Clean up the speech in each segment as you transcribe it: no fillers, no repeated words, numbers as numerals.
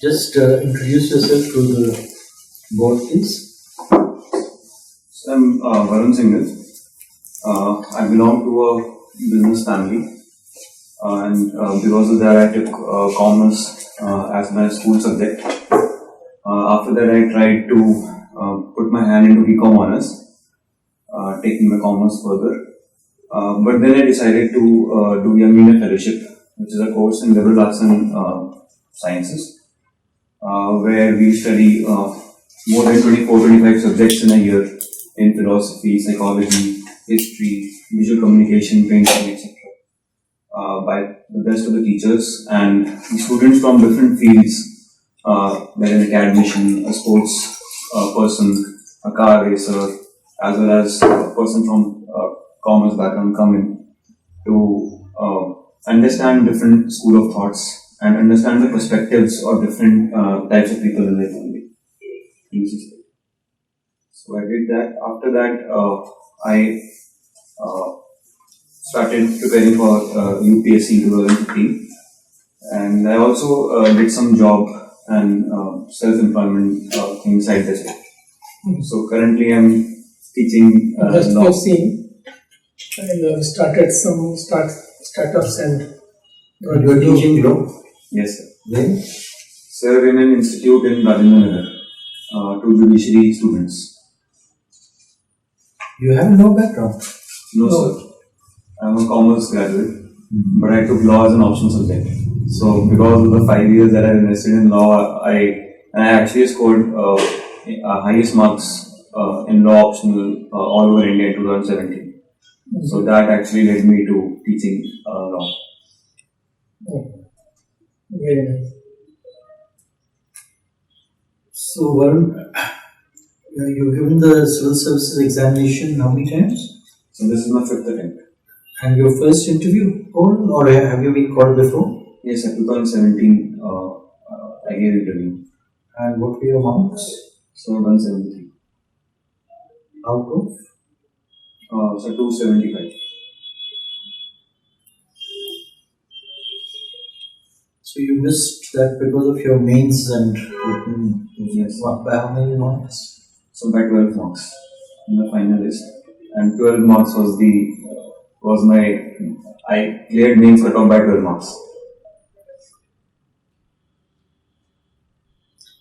Just introduce yourself to the board, please. So I'm Varun Singhal. I belong to a business family, and because of that, I took commerce as my school subject. After that, I tried to put my hand into BCom honors, taking my commerce further. But then I decided to do Young India Fellowship, which is a course in liberal arts and sciences, where we study more than 24-25 subjects in a year in philosophy, psychology, history, visual communication, painting, etc. By the best of the teachers, and the students from different fields, like an academician, a sports person, a car racer, as well as a person from commerce background come in to understand different school of thoughts and understand the perspectives of different types of people in the economy. So I did that. After that, I started preparing for UPSC 2015, and I also did some job and self-employment things side by side. So currently I'm teaching Just law. you've seen, you have started some startups and You are teaching law. Yes, sir. When? Sir, in an institute in Rajendra Nagar to judiciary students. You have no background. No, No. sir. I'm a commerce graduate, but I took law as an option subject. So because of the 5 years that I invested in law, I actually scored highest marks in law optional all over India in 2017. So that actually led me to teaching law. Oh, very nice. So, Varun, you've given the civil services examination how many times? So this is my fifth attempt. And your first interview, Paul, or have you been called before? Yes, sir. 2017, I gave interview. And what were your marks? So 173. Out of? So 275. So you missed that because of your mains and written. Yes. By how many marks? So by 12 marks in the final list, and 12 marks was I cleared mains cut-off by 12 marks.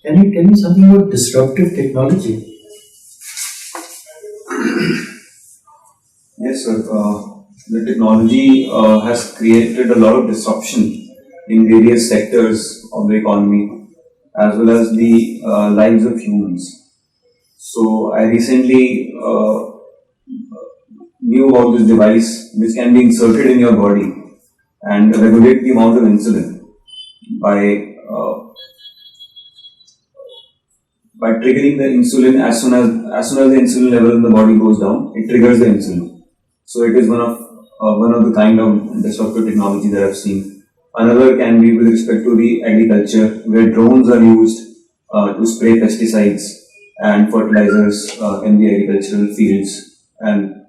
Can you tell me something about disruptive technology? Yes, sir. The technology has created a lot of disruption in various sectors of the economy, as well as the lives of humans. So I recently knew about this device which can be inserted in your body and regulate the amount of insulin by triggering the insulin as soon as the insulin level in the body goes down, it triggers the insulin. So it is one of the kind of disruptive technology that I've seen. Another can be with respect to the agriculture, where drones are used to spray pesticides and fertilizers in the agricultural fields. And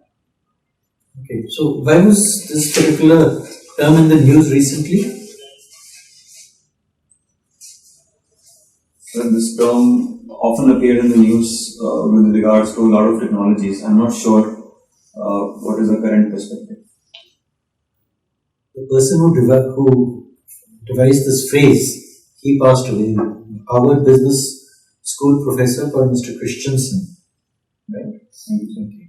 Okay, so why was this particular term in the news recently? this term often appeared in the news with regards to a lot of technologies. I'm not sure what is the current perspective. The person who devised this phrase, he passed away. Harvard Business School professor called Mr. Christensen. Right? Thank you.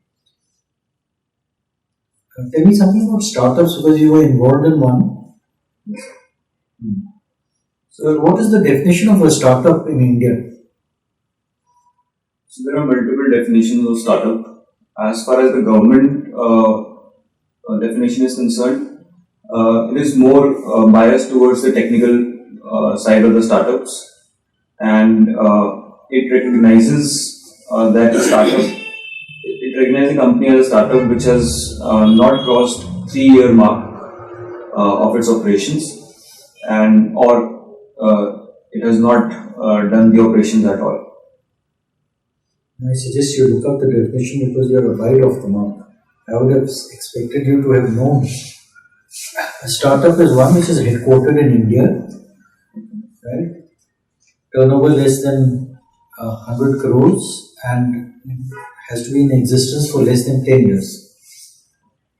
Tell me something about startups because you were involved in one. So, what is the definition of a startup in India? So there are multiple definitions of startup. As far as the government definition is concerned, it is more biased towards the technical side of the startups, and it recognizes that a startup. It recognizes a company as a startup which has not crossed 3-year mark of its operations, and or it has not done the operations at all. I suggest you look up the definition because you are wide off the mark. I would have expected you to have known. A startup is one which is headquartered in India, right? turnover less than 100 crores and has to be in existence for less than 10 years.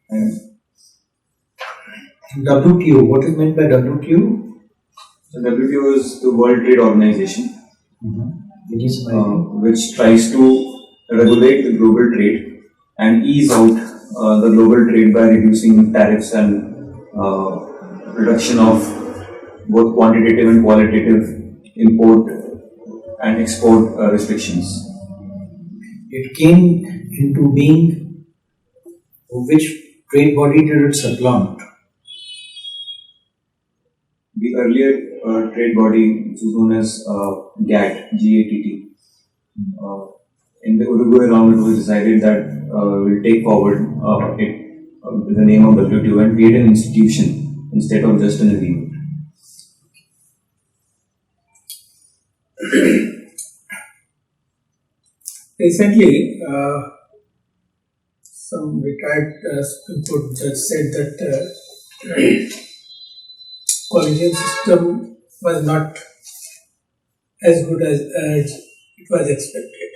And WTO, what is meant by WTO? the WTO is the World Trade Organization, It is my which tries to regulate the global trade and ease out the global trade by reducing tariffs and reduction of both quantitative and qualitative import and export restrictions. It came into being, which trade body did it supplant? The earlier trade body, which was known as GATT, G-A-T-T. In the Uruguay round, it was decided that we'll take forward it with the name of WTO and create an institution instead of just an agreement. Recently, some retired Supreme Court judge said that collegium system was not as good as it was expected.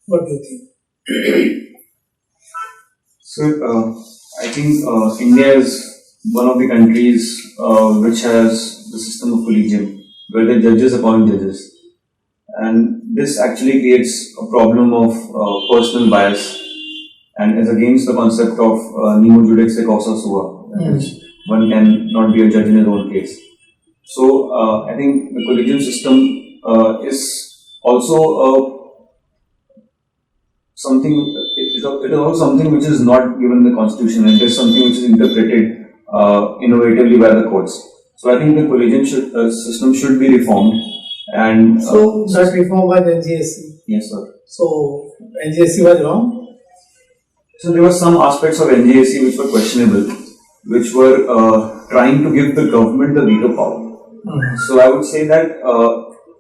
What do you think? So, I think India is one of the countries which has the system of collegium, where the judges appoint judges. And this actually creates a problem of personal bias and is against the concept of nemo judex et causa sua, that is, one can not be a judge in his own case. So, I think the collegium system is also something. It is also something which is not given in the constitution. It is something which is interpreted innovatively by the courts. So, I think the collegium system should be reformed. And So that reform was NGSC. yes, sir. So NGSC was wrong. So there were some aspects of NGSC which were questionable, which were trying to give the government the veto power. So I would say that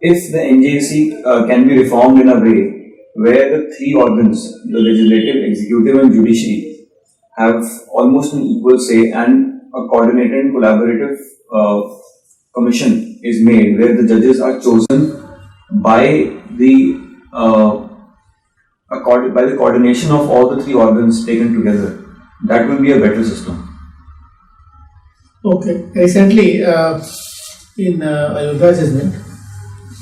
if the NGSC can be reformed in a way where the three organs, the legislative, executive and judiciary, have almost an equal say and a coordinated and collaborative commission is made where the judges are chosen by the coordination of all the three organs taken together, that will be a better system. Okay. Recently, in Ayodhya judgment,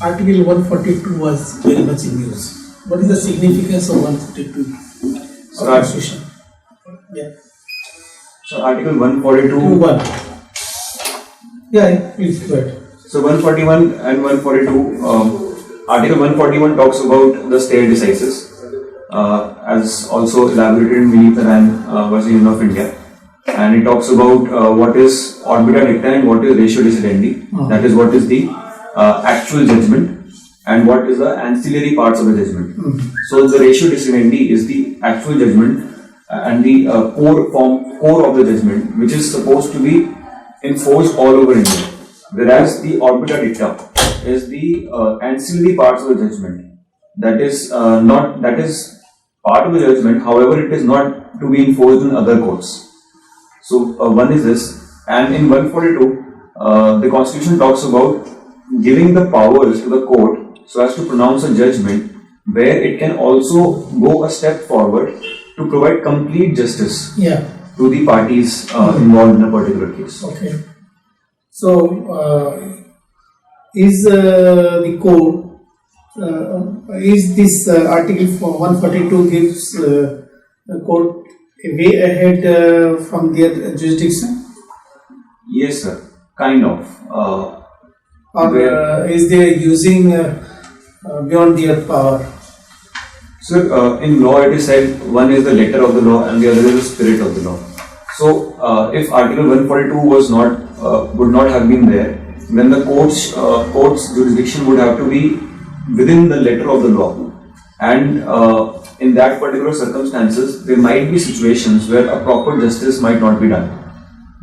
Article 142 was very much in news. What is the significance of 142 of Constitution? Yeah. So Article 142. 1. Yeah, please go ahead. So 141 and 142, Article 141 talks about the stare decisis, as also elaborated in Vineet Naran versus Union of India, and it talks about what is orbita dicta and what is ratio decidendi. That is, what is the actual judgment and what is the ancillary parts of the judgment. So the ratio decidendi is the actual judgment and the core of the judgment, which is supposed to be enforced all over India. Whereas the orbita dicta is the ancillary parts of the judgment. That is part of the judgment. However, it is not to be enforced in other courts. So one is this, and in 142, the Constitution talks about giving the powers to the court so as to pronounce a judgment where it can also go a step forward to provide complete justice to the parties involved in a particular case. Okay. So, is the code, is this article 142 gives the court a way ahead from their jurisdiction? Yes, sir. Kind of. Or is they using beyond their power? So, in law it is said one is the letter of the law and the other is the spirit of the law. So, if Article 142 would not have been there, then the court's jurisdiction would have to be within the letter of the law. And in that particular circumstances, there might be situations where a proper justice might not be done.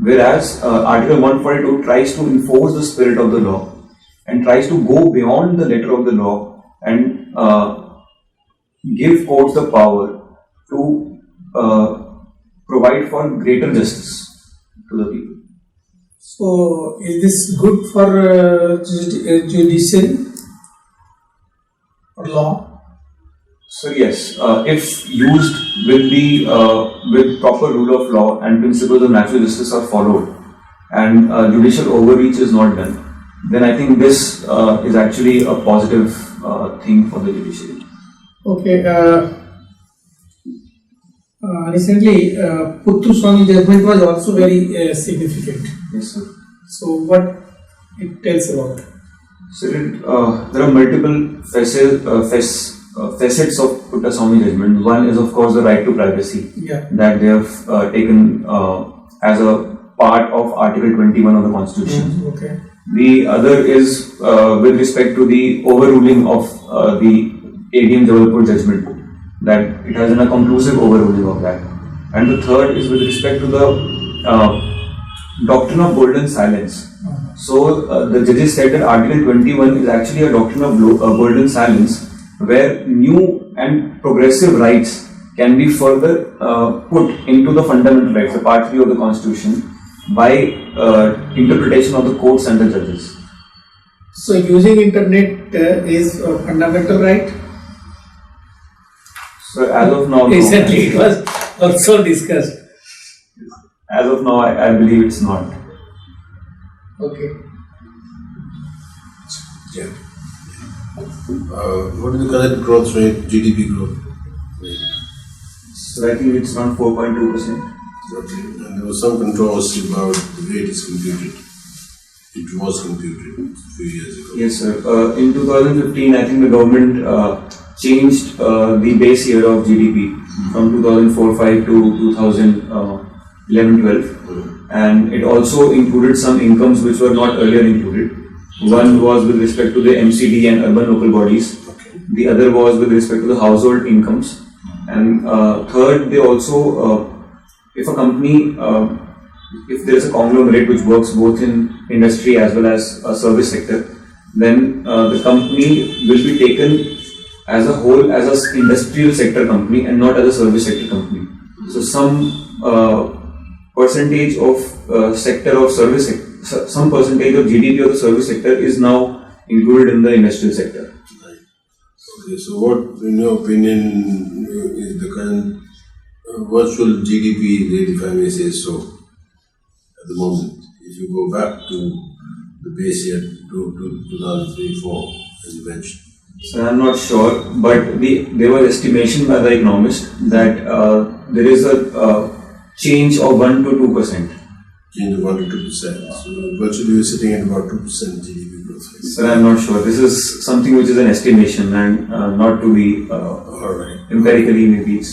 Whereas Article 142 tries to enforce the spirit of the law and tries to go beyond the letter of the law and give courts the power to provide for greater justice to the people. So, is this good for judiciary or law? So yes, if used with proper rule of law and principles of natural justice are followed, and judicial overreach is not done, then I think this is actually a positive thing for the judiciary. Okay. Recently, Puttu Swami judgment was also very significant. Yes, sir. So, what it tells about? So there are multiple facets of Puttu Swami judgment. One is of course the right to privacy Yeah. that they have taken as a part of Article 21 of the Constitution. Okay. The other is with respect to the overruling of the ADM Jabalpur judgment, that it has done a conclusive overruling of that. And the third is with respect to the doctrine of golden silence. So the judges said that Article 21 is actually a doctrine of golden silence, where new and progressive rights can be further put into the fundamental rights, the Part 3 of the Constitution, by interpretation of the courts and the judges. So, using internet is a fundamental right? So as of now, no. Recently, it was also discussed. As of now, I believe it's not. Okay. Yeah. What is the current growth rate, GDP growth rate? So I think it's around 4.2%. Okay. And there was some controversy about the rate is computed. It was computed a few years ago. Yes, sir. In 2015, I think the government changed the base year of GDP from 2004-5 to 2011-12. And it also included some incomes which were not earlier included. One was with respect to the MCD and urban local bodies. Okay. The other was with respect to the household incomes. And third, they also, if a company, if there is a conglomerate which works both in industry as well as a service sector, then the company will be taken as a whole as an industrial sector company and not as a service sector company. So some percentage of sector of service, some percentage of GDP of the service sector is now included in the industrial sector. Right. Okay, so what, in your opinion, is the current virtual GDP rate, if I may say so, at the moment? If you go back to the base year, to 2003-4, as you mentioned. So I'm not sure, but there was estimation by the economist that there is a change of 1 to 2%. Change of 1 to 2%. So virtually you're sitting at about 2% GDP growth rate. So I'm not sure. This is something which is an estimation and not to be All right. empirically maybe it's.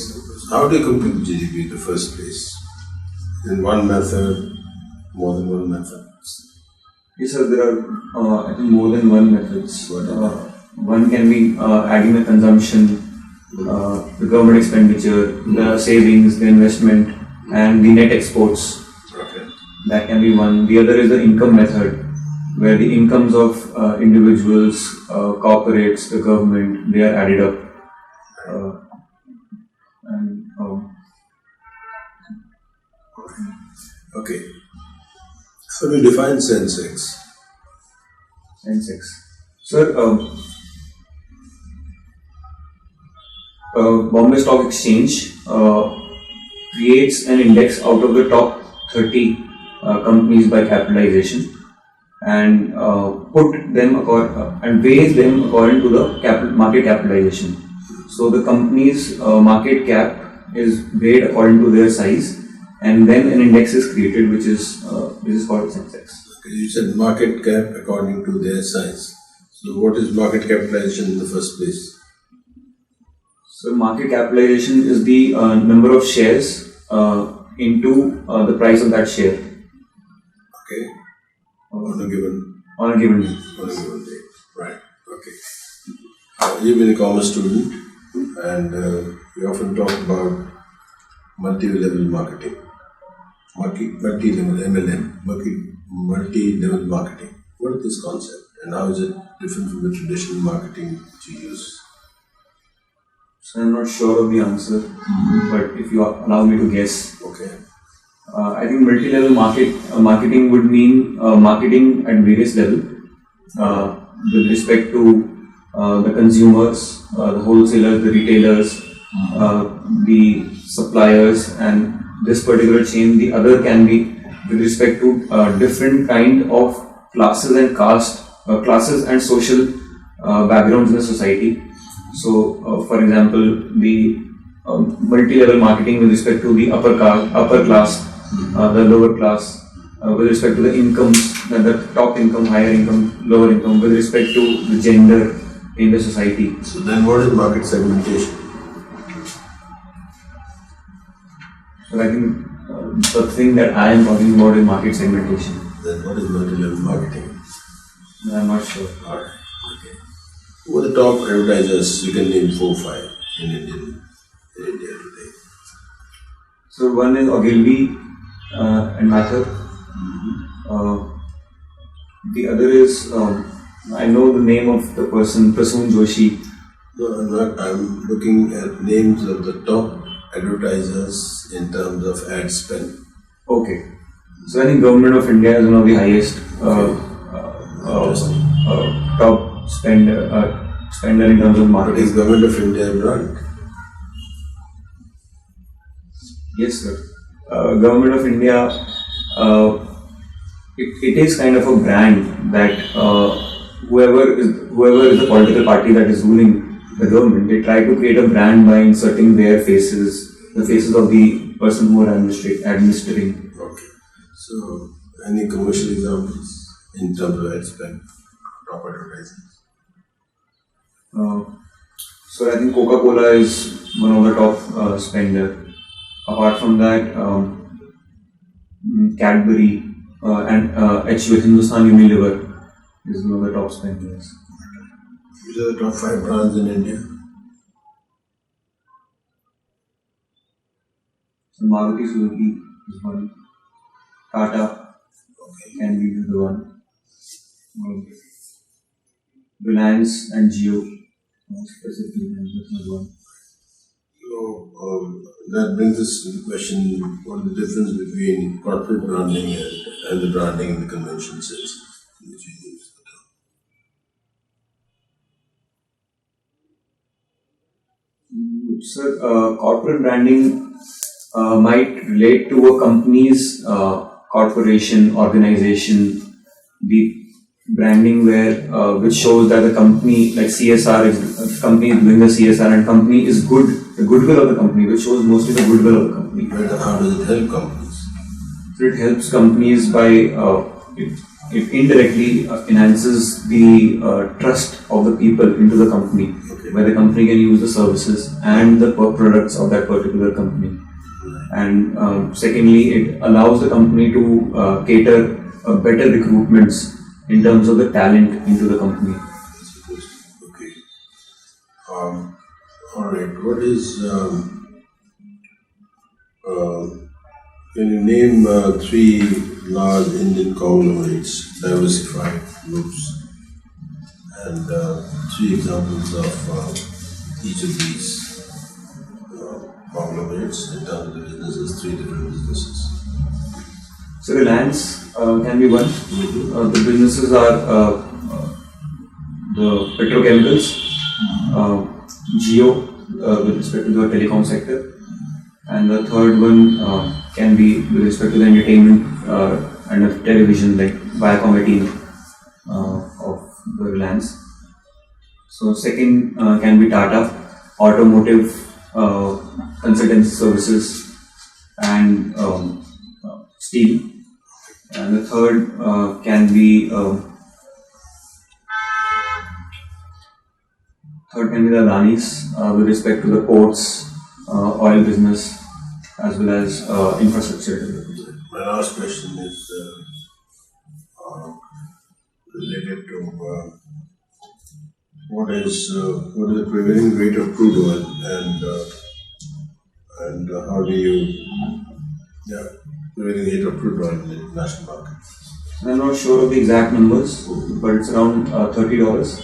How do you compute GDP in the first place? In one method, more than one method? Yes, sir, there are I think more than one methods. One can be adding the consumption, the government expenditure, the savings, the investment, and the net exports. Okay. That can be one. The other is the income method, where the incomes of individuals, corporates, the government, they are added up. Okay. So we define Sensex. Sensex. Sir, Bombay Stock Exchange creates an index out of the top 30 companies by capitalization and put them and weighs them according to the market capitalization. So the company's market cap is weighed according to their size, and then an index is created, which is called Sensex. Okay, you said market cap according to their size. So what is market capitalization in the first place? So market capitalization is the number of shares into the price of that share Okay. On a given day. day. Right. Okay. You've been a commerce student, and we often talk about multi-level marketing, multi-level MLM, multi-level marketing. What is this concept, and how is it different from the traditional marketing that you use? So I'm not sure of the answer, but if you allow me to guess, Okay. I think multi-level marketing would mean marketing at various levels with respect to the consumers, the wholesalers, the retailers, the suppliers, and this particular chain. The other can be with respect to different kind of classes and classes and social backgrounds in the society. So, for example, the multi-level marketing with respect to the upper class, the lower class, with respect to the incomes, the top income, higher income, lower income, with respect to the gender in the society. So then what is market segmentation? So I think the thing that I am talking about is market segmentation. Then what is multi-level marketing? I'm not sure. Alright, okay. Who are the top advertisers? You can name 4 or 5 in India today. So one is Ogilvy and Mather. The other is I know the name of the person, Prasoon Joshi. No, I'm not. I'm looking at names of the top advertisers in terms of ad spend. Okay. So I think Government of India is one of the highest top spender in terms of What marketing. is Government of India brand? Yes, sir. Government of India, it is kind of a brand that whoever is the political party that is ruling the government, they try to create a brand by inserting their faces, the faces of the person who are administering. Okay. So, any commercial examples in terms of ad spend, top advertising? So I think Coca-Cola is one of the top spender. Apart from that, Cadbury and HUL, Hindustan Unilever is one of the top spenders. Which are the top 5 brands in India? So Maruti Suzuki is one. Tata can be the one. Reliance and Jio, specifically, that's another one. So, that brings us to the question, what is the difference between corporate branding and the branding in the convention sense, which we use the term? Sir, corporate branding might relate to a company's corporation, organization, the branding where which shows that the company, like CSR, is company is doing the CSR and company is good, the goodwill of the company, which shows mostly the goodwill of the company. But how does it help companies? So it helps companies by it indirectly enhances the trust of the people into the company, where the company can use the services and the products of that particular company. And secondly, it allows the company to cater better recruitments in terms of the talent into the company. Okay. All right. What is? Can you name 3 large Indian conglomerates, diversified groups, and 3 examples of each of these conglomerates in terms of the businesses, 3 different businesses? So Reliance can be one. The businesses are the petrochemicals, Jio with respect to the telecom sector, and the third one can be with respect to the entertainment and the television, like Viacom 18 of the Reliance. So second can be Tata, automotive consultancy services and steel. And the third can be the Adanis with respect to the ports, oil business, as well as infrastructure development. My last question is related to what is the prevailing rate of crude oil and how do you prevailing rate of crude oil in the international market? I'm not sure of the exact numbers, but it's around $30.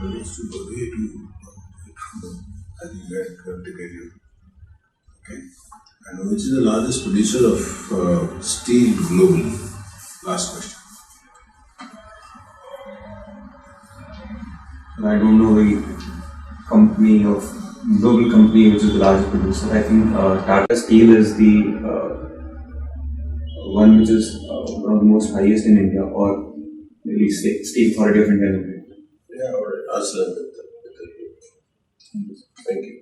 Well, it's too way too. I think that can take you. Okay. And which is the largest producer of steel globally? Last question. I don't know the global company which is the largest producer. I think Tata Steel is the one which is one of the most highest in India, or maybe Steel Authority of India Limited. Yeah, all right. Answer that. Thank you.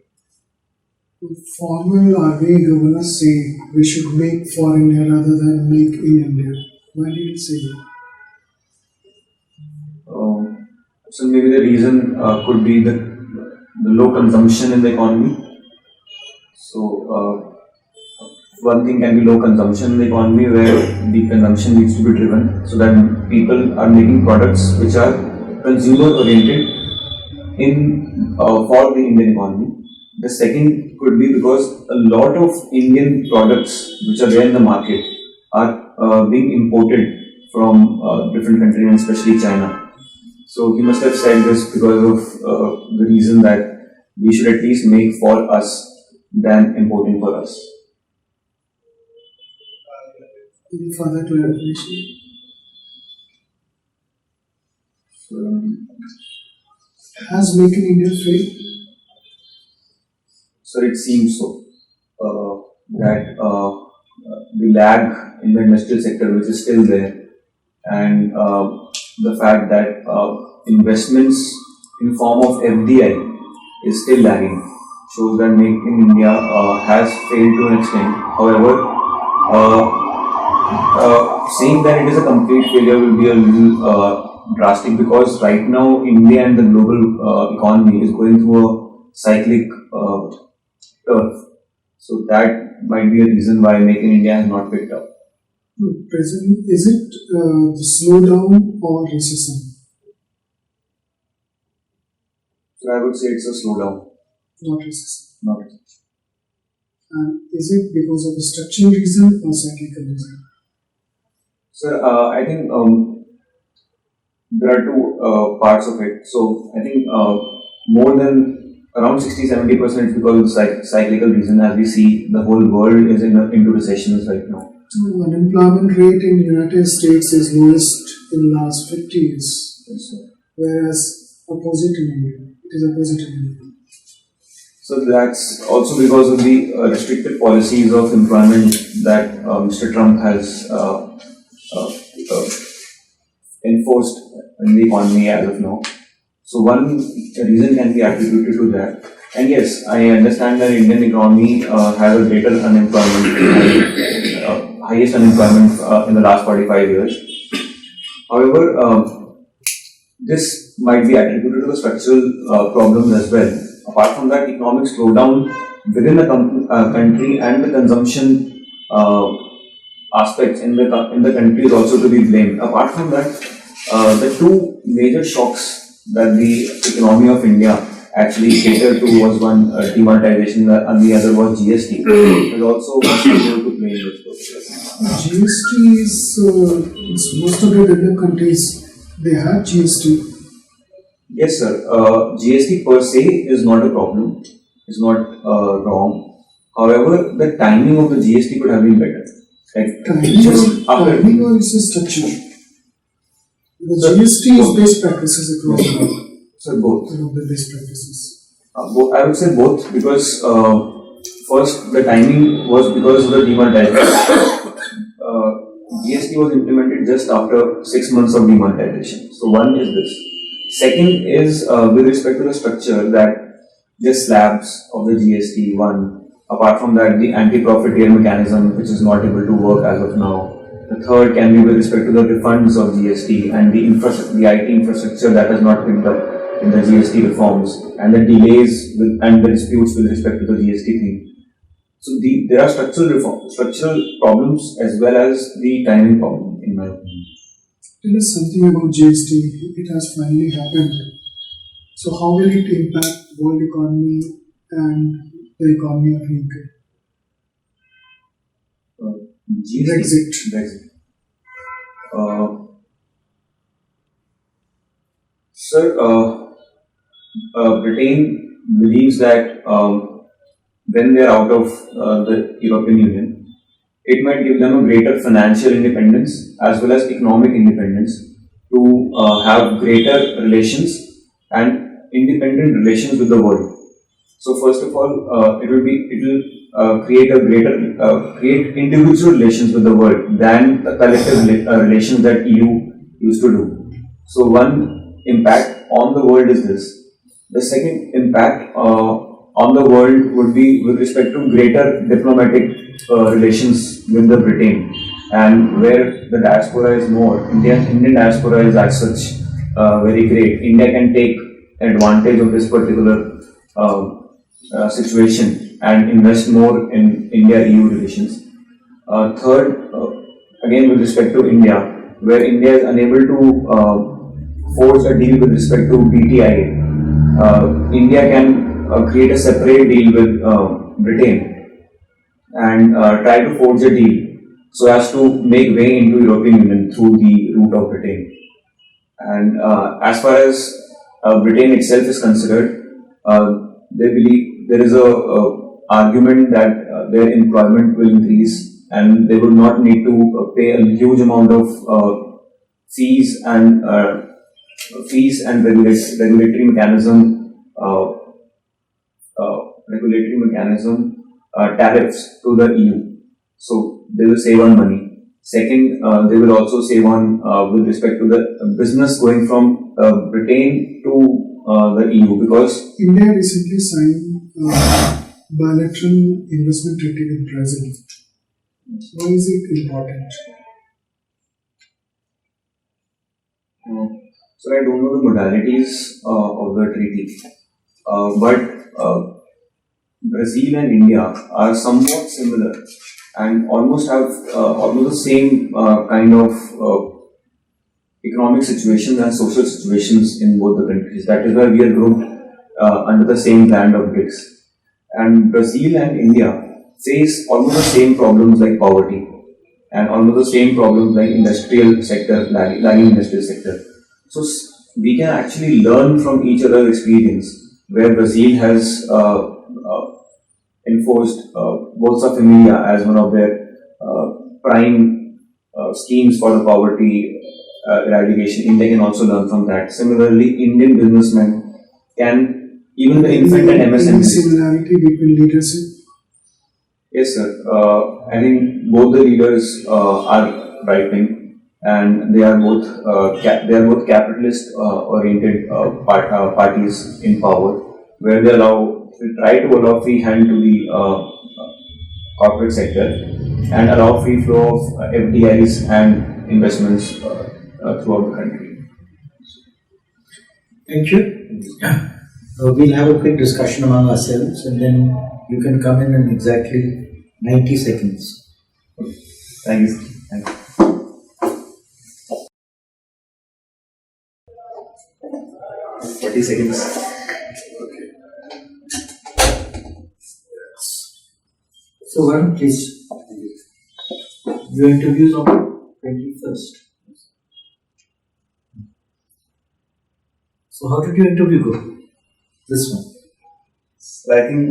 Former RBI governors say we should make for India rather than make in India. Why did he say that? So maybe the reason could be the low consumption in the economy. So one thing can be low consumption in the economy where the consumption needs to be driven, so that people are making products which are consumer oriented for the Indian economy. The second could be because a lot of Indian products which are there in the market are being imported from different countries, and especially China. So he must have said this because of the reason that we should at least make for us than importing for us. Any further clarification? Has Make in India failed? So it seems so that the lag in the industrial sector which is still there, and the fact that investments in form of FDI is still lagging, shows that Make in India has failed to an extent. However, saying that it is a complete failure will be a little drastic, because right now India and the global economy is going through a cyclic turf. So that might be a reason why Make in India has not picked up. Present, is it the slowdown or recession? So I would say it's a slowdown, Not recession. not recession. And is it because of a structural reason or cyclical reason? So I think there are two parts of it. So I think more than around 60-70% is because of the cyclical reason, as we see the whole world is into recessions right now. Unemployment rate in United States is lowest in last 50 years, whereas opposite in India. It is opposite in India. So that's also because of the restricted policies of employment that Mr. Trump has enforced in the economy as of now. So one reason can be attributed to that. And yes, I understand that Indian economy has a greater unemployment, highest unemployment in the last 45 years. However, this might be attributed to the structural problems as well. Apart from that, economic slowdown within the country and the consumption aspects in the country is also to be blamed. Apart from that, the two major shocks that the economy of India actually catered to was one demonetization and the other was GST. There's also much more to play in this process. GST is most of the developed countries, they have GST. Yes, sir. GST per se is not a problem. It's not wrong. However, the timing of the GST could have been better. Like Timing or is a structure? The GST is best practices across the world. So both. One of the best practices. I would say both, because first the timing was because of the demonetization. GST was implemented just after 6 months of demonetization. So one is this. Second is with respect to the structure, that the slabs of the GST, one. Apart from that, the anti-profiteer mechanism, which is not able to work as of now. The third can be with respect to the refunds of GST and the IT infrastructure that has not picked up in the GST reforms, and the delays and the disputes with respect to the GST thing. So there are structural problems as well as the timing problem, in my opinion. Tell us something about GST. It has finally happened. So how will it impact world economy and the economy of UK? Brexit. Sir, Britain believes that when they are out of the European Union, it might give them a greater financial independence as well as economic independence to have greater relations and independent relations with the world. So first of all, it will create individual relations with the world than the collective relations that EU used to do. So one impact on the world is this. The second impact on the world would be with respect to greater diplomatic relations with the Britain, and where the diaspora is more. Indian diaspora is as such very great. India can take advantage of this particular situation and invest more in India-EU relations. Third, again with respect to India, where India is unable to forge a deal with respect to BTIA, India can create a separate deal with Britain and try to forge a deal so as to make way into European Union through the route of Britain. And as far as Britain itself is considered, they believe there is a argument that their employment will increase and they would not need to pay a huge amount of fees and regulatory mechanism tariffs to the EU. So they will save on money. Second, they will also save on with respect to the business going from Britain to the EU, because India recently signed bilateral investment treaty with Brazil. Why is it important? so I don't know the modalities of the treaty, but Brazil and India are somewhat similar and almost have almost the same kind of economic situations and social situations in both the countries. That is why we are grouped under the same brand of BRICS. And Brazil and India face almost the same problems like poverty and almost the same problems like industrial sector, lagging industrial sector. So we can actually learn from each other's experience, where Brazil has enforced Bolsa Familia as one of their prime schemes for the poverty eradication. India can also learn from that. Similarly, Indian businessmen can, even the infant and Any MSMEs. similarity between leadership? Yes, sir. I think both the leaders are right wing, and they are both capitalist oriented parties in power, where they try to allow free hand to the corporate sector and allow free flow of FDIs and investments throughout the country. Thank you. We'll have a quick discussion among ourselves and then you can come in exactly 90 seconds. Thank you. Thank you. 40 seconds. So, Varun, please. Your interviews on 21st. So, how did your interview go? This one. I think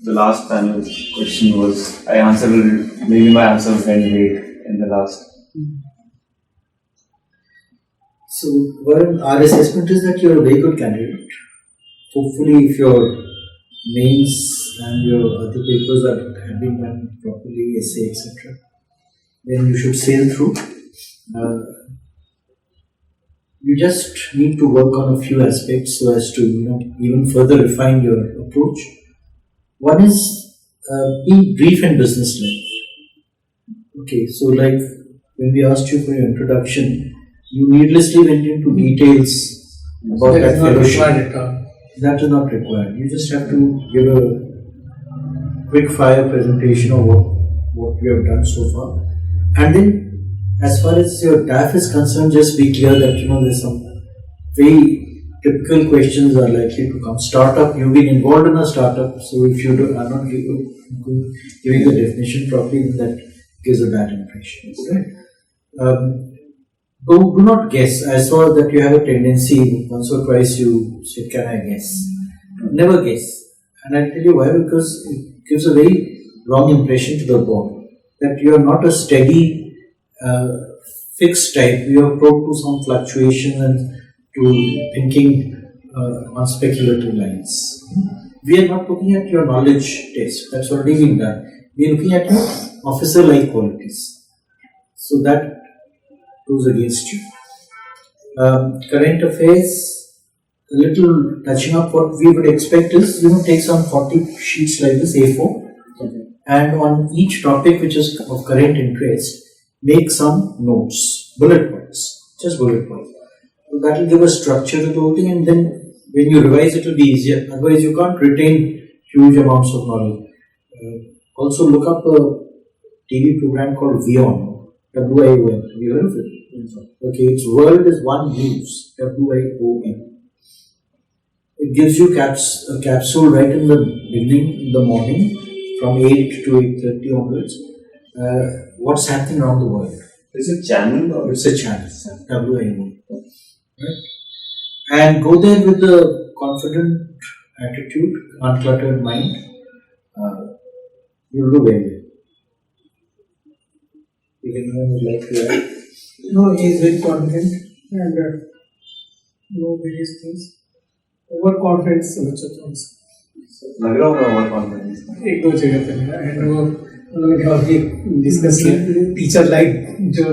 the last panel question was, I answered it, maybe my answer was very late in the last. So, Varun, our assessment is that you're a very good candidate. Hopefully, if your mains and your other papers have been done properly, essay, etc., then you should sail through. You just need to work on a few aspects so as to, even further refine your approach. One is be brief and business-led. Okay, so like when we asked you for your introduction, you needlessly went into details about that fellowship. That is not required. You just have to give a quick fire presentation of what you have done so far. And then, as far as your DAF is concerned, just be clear that there's some very typical questions are likely to come. Startup, you've been involved in a startup, so if you are not giving the definition properly, then that gives a bad impression. Okay? Do not guess. I saw that you have a tendency, once or twice you said, can I guess? Never guess. And I'll tell you why, because it gives a very wrong impression to the board that you are not a steady, fixed type. You are prone to some fluctuation and to thinking on speculative lines. We are not looking at your knowledge test, that's already been done. We are looking at your officer like qualities. So that goes against you. Current affairs, a little touching up what we would expect is, take some 40 sheets like this A4, and on each topic which is of current interest, make some notes, bullet points, just bullet points. So that will give a structure to the whole thing, and then when you revise it will be easier. Otherwise you can't retain huge amounts of knowledge. Also look up a TV program called WION, W-I-O-N. Have you heard of it? Okay, its World is One News, W-I-O-N. It gives you a capsule right in the beginning, in the morning, from 8 to 8:30 onwards. What's happening around the world? Is it channel or It's a channel, W-I-O-N. Right? And go there with a confident attitude, uncluttered mind. You'll do very well. If anyone would like to add. No, he is very confident and know various things. Overconfidence से बचा था उससे. लग रहा होगा और confidence? एक दो जगह पे लगा and वो लोग अभी डिस्कस किया टीचर लाइक जो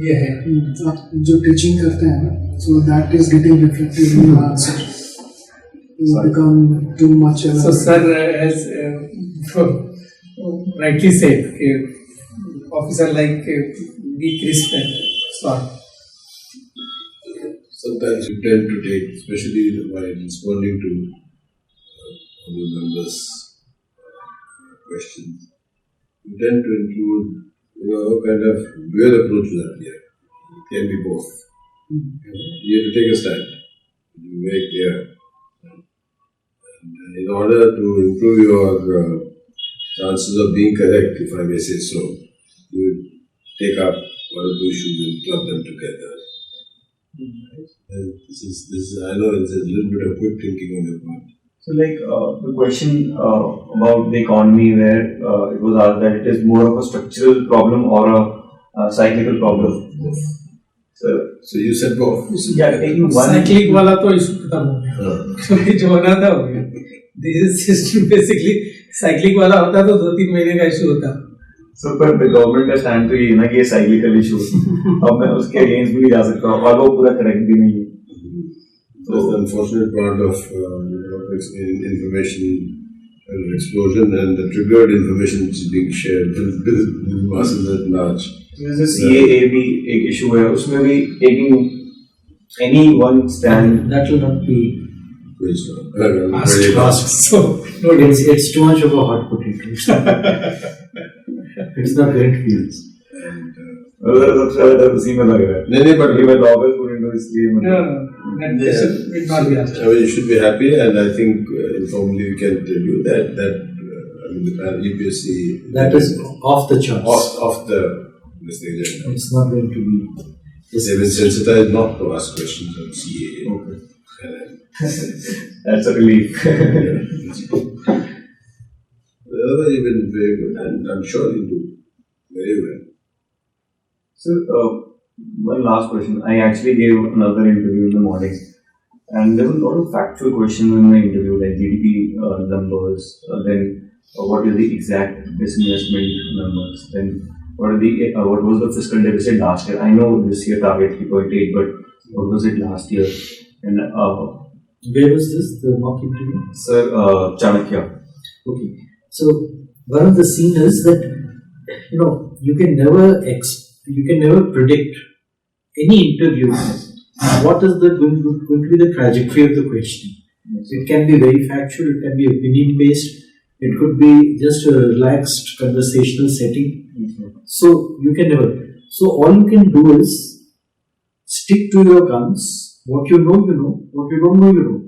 ये है आप जो टीचिंग करते हैं ना so that is getting reflected in your answer. You become too much. So sir has rightly said, officer like be crisp and short. Sometimes you tend to take, especially while responding to other members' questions, you tend to include, kind of dual approaches are here. It can be both. You have to take a stand. You make clear. And in order to improve your chances of being correct, if I may say so, you take up one or two issues and club them together. And this is, I know it's a little bit of quick thinking on your part. So like the question about the economy where it was asked that it is more of a structural problem or a cyclical problem. So you said both. Yeah, taking one. Cyclic वाला तो issue खत्म हो गया क्योंकि जो होना था हो गया. दिस सिस्टम बेसिकली साइक्लिक वाला होता तो 2-3 महीने का इशू होता. So पर गवर्नमेंट का स्टैंड तो ये ना कि ये साइक्लिकल इशू अब मैं उसके अगेंस्ट भी नहीं जा सकता और वो पूरा करेक्ट भी नहीं है. That's the unfortunate part of information explosion and the triggered information which is being shared with masses at large. जैसे CAA भी एक इशू है उसमें भी taking any one stand That will not be Very strong. asked. So, no, it's too much of a hot potato. It's not great fields. सबसे ज्यादा उसी में लग रहा है. नहीं but ये मैं लॉबर्स पूरे इंडो इसलिए No, that should not be asked. I mean, you should be happy, and I think informally we can tell you that I mean the UPSC That is off the charts. off the listening agenda. It's not going to be. They've been sensitized not to ask questions on CAA. That's a relief. Otherwise, you've been very good, and I'm sure you'll do very well. So, one last question. I actually gave another interview in the morning, and there was a lot of factual questions in the interview, like GDP numbers, then what is the exact disinvestment numbers, then what was the fiscal deficit last year? I know this year target 3.8, but what was it last year? And Where was this? The mock interview? Sir, Chanakya. Okay. So one of the scene is that you can never predict any interview. What is going to be the trajectory of the question? It can be very factual. It can be opinion based. It could be just a relaxed conversational setting. So you can never. So all you can do is stick to your guns. What you know, you know. What you don't know, you know.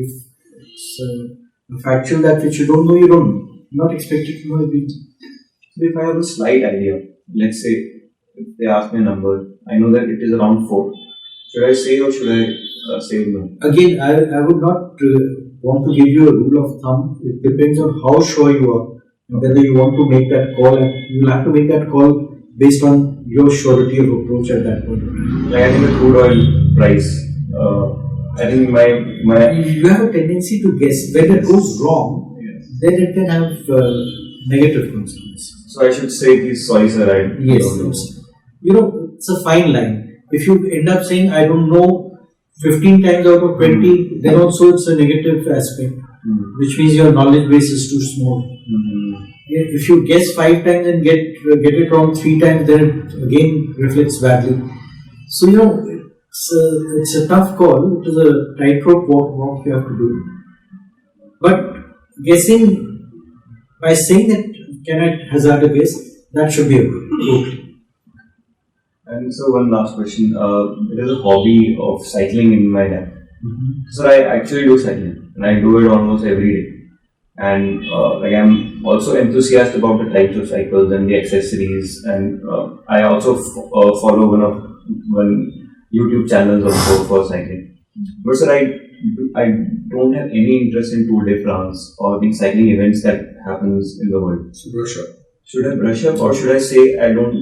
If it's factual that which you don't know, you don't know. Not expected to know everything. So if I have a slight idea, let's say if they ask me a number, I know that it is around 4. Should I say or should I say no? Again, I would not want to give you a rule of thumb, it depends on how sure you are, and whether you want to make that call, and you will have to make that call based on your surety of approach at that point of time. Like I think the crude oil price, I think my You have a tendency to guess. When it goes wrong, then it can have negative consequences. so I should say this, sorry sir, I Yes, don't know. it's a fine line. If you end up saying I don't know 15 times out of 20, then also it's a negative aspect, which means your knowledge base is too small. If you guess 5 times and get it wrong 3 times, then it again reflects badly. So it's a tough call. It is a tightrope walk you have to do. But guessing by saying that can I hazard a guess, that should be okay. And so one last question. There is a hobby of cycling in my life. So I actually do cycling, and I do it almost every day. And like I'm also enthusiastic about the types of cycles and the accessories. And I also follow one YouTube channels also for cycling. But sir, I don't have any interest in Tour de France or the cycling events that happens in the world. So brush up. Should I brush up, or should I say I don't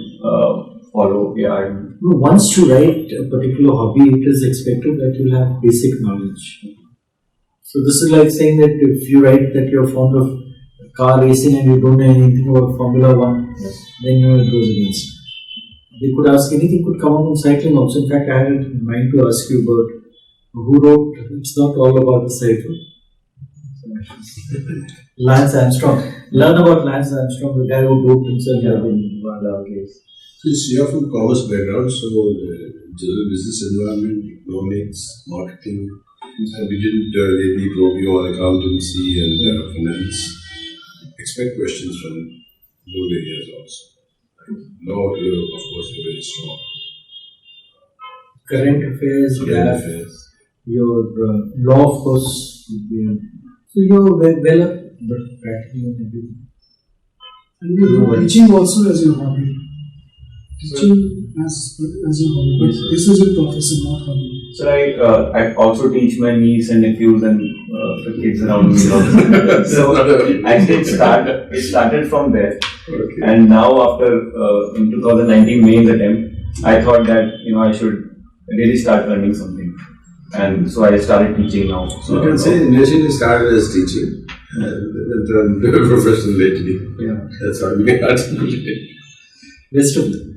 follow? Once you write a particular hobby, it is expected that you'll have basic knowledge. So this is like saying that if you write that you're fond of car racing and you don't know anything about Formula One, then it goes against. They could ask, anything could come up on cycling also. In fact, I had in mind to ask you about who wrote It's Not All About the Cycle. Lance Armstrong. Learn about Lance Armstrong, the guy who doped himself. Since you are from commerce background, so general business environment, economics, marketing, and we didn't really probe you on accountancy and finance. Expect questions from those areas also. Law, of course, you're very strong. Current affairs, Current DAF, affairs. your law, of course, would be, so you're well up, but practically on everything. And you know, teaching also as your hobby. Teaching as your hobby. But this is your profession, not hobby. So I also teach my niece and nephews and the kids around me. So actually it started from there. Okay. And now after in 2019 mains attempt, I thought that I should really start earning something. And so I started teaching now. So you can say initially started as teaching and then turned to a professional lately. Yeah. That's how we get articulated. Best of luck.